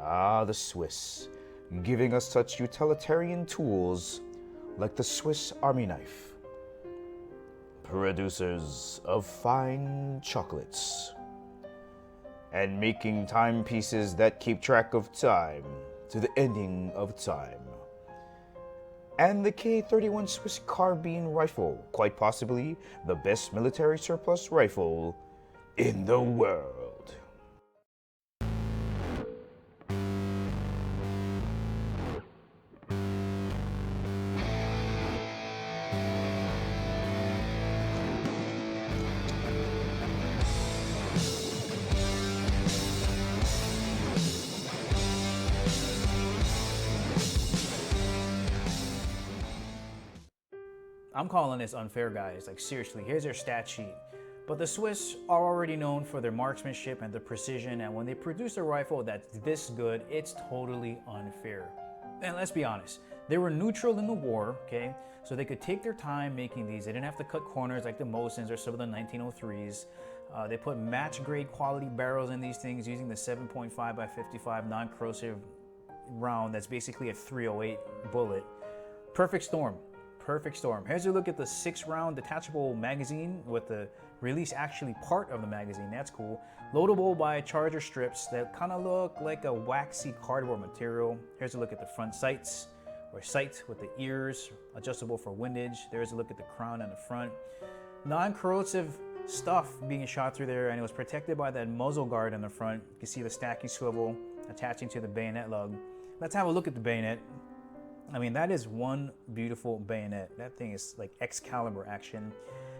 Ah, the Swiss, giving us such utilitarian tools like the Swiss Army knife. Producers of fine chocolates. And making timepieces that keep track of time to the ending of time. And the K31 Swiss carbine rifle, quite possibly the best military surplus rifle in the world. I'm calling this unfair, guys. Like, seriously, here's their stat sheet. But the Swiss are already known for their marksmanship and the precision, and when they produce a rifle that's this good, it's totally unfair. And let's be honest, they were neutral in the war, okay? So they could take their time making these. They didn't have to cut corners like the Mosins or some of the 1903s. They put match-grade quality barrels in these things using the 7.5 by 55 non-corrosive round that's basically a 308 bullet. Perfect storm. Perfect storm. Here's a look at the 6-round detachable magazine with the release actually part of the magazine. That's cool. Loadable by charger strips that kind of look like a waxy cardboard material. Here's a look at the front sights, or sight with the ears, adjustable for windage. There's a look at the crown and the front. Non-corrosive stuff being shot through there, and it was protected by that muzzle guard in the front. You can see the stacky swivel attaching to the bayonet lug. Let's have a look at the bayonet. I mean, that is one beautiful bayonet. That thing is like Excalibur action.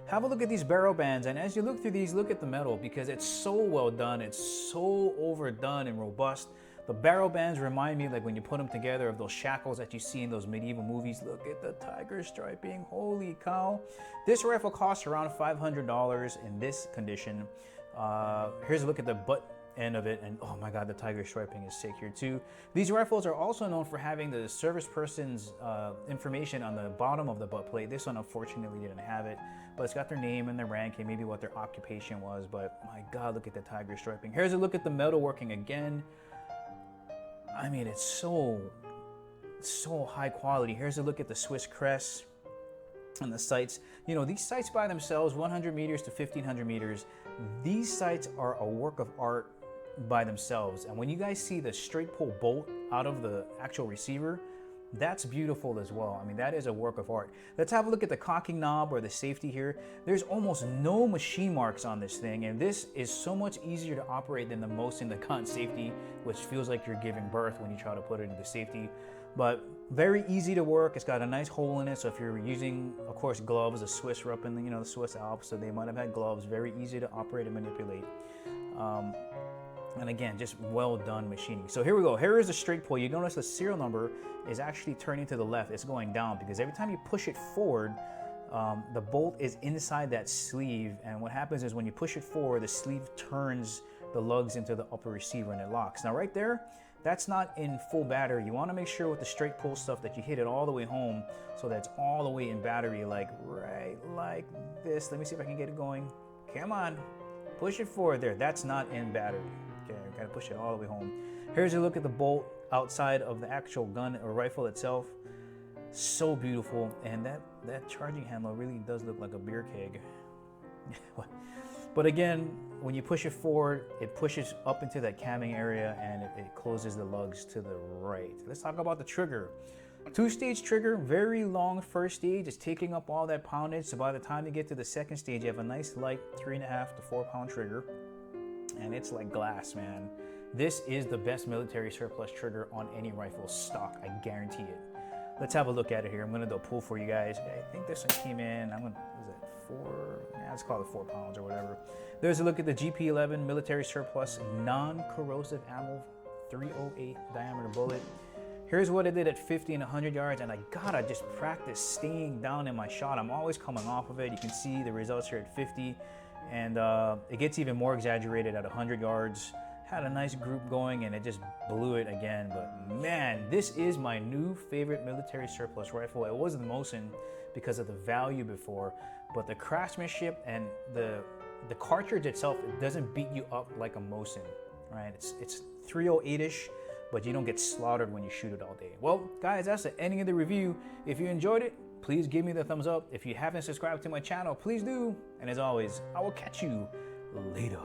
Have a look at these barrel bands, and as you look through these, look at the metal because it's so well done. It's so overdone and robust. The barrel bands remind me, like when you put them together, of those shackles that you see in those medieval movies. Look at the tiger striping. Holy cow. This rifle costs around $500 in this condition. Here's a look at the butt end of it, and oh my god, the tiger striping is sick here too. These rifles are also known for having the service person's information on the bottom of the butt plate. This one unfortunately didn't have it, but it's got their name and their rank and maybe what their occupation was. But my god, look at the tiger striping. Here's a look at the metal working again. I mean, it's so high quality. Here's a look at the Swiss crest and the sights. You know, these sights by themselves, 100 meters to 1500 meters, these sights are a work of art by themselves. And when you guys see the straight pull bolt out of the actual receiver, that's beautiful as well. I mean, that is a work of art. Let's have a look at the cocking knob or the safety here. There's almost no machine marks on this thing, and this is so much easier to operate than the Mosin, the Con safety, which feels like you're giving birth when you try to put it into safety. But very easy to work. It's got a nice hole in it, so if you're using, of course, gloves, the Swiss are up in the, the Swiss Alps, so they might have had gloves. Very easy to operate and manipulate. And again, just well done machining. So here we go. Here is a straight pull. You notice the serial number is actually turning to the left. It's going down because every time you push it forward, the bolt is inside that sleeve. And what happens is when you push it forward, the sleeve turns the lugs into the upper receiver and it locks. Now right there, that's not in full battery. You want to make sure with the straight pull stuff that you hit it all the way home so that's all the way in battery, like right like this. Let me see if I can get it going. Come on, push it forward there. That's not in battery. Okay, I gotta push it all the way home. Here's a look at the bolt outside of the actual gun or rifle itself. So beautiful, and that charging handle really does look like a beer keg. But again, when you push it forward, it pushes up into that camming area and it closes the lugs to the right. Let's talk about the trigger. Two-stage trigger, very long first stage. It's taking up all that poundage. So by the time you get to the second stage, you have a nice light 3.5 to 4 pound trigger. And it's like glass, man. This is the best military surplus trigger on any rifle stock. I guarantee it. Let's have a look at it here. I'm gonna do a pull for you guys. I think this one came in, was it 4? Yeah, let's call it 4 pounds or whatever. There's a look at the GP11 military surplus non-corrosive ammo 308 diameter bullet. Here's what I did at 50 and 100 yards, and I gotta just practice staying down in my shot. I'm always coming off of it. You can see the results here at 50, and it gets even more exaggerated at 100 yards. Had a nice group going, and it just blew it again. But man, this is my new favorite military surplus rifle. It was the Mosin because of the value before, but the craftsmanship and the cartridge itself, it doesn't beat you up like a Mosin, right? It's 308-ish. but you don't get slaughtered when you shoot it all day. Well, guys, that's the ending of the review. If you enjoyed it, please give me the thumbs up. If you haven't subscribed to my channel, please do. And as always, I will catch you later.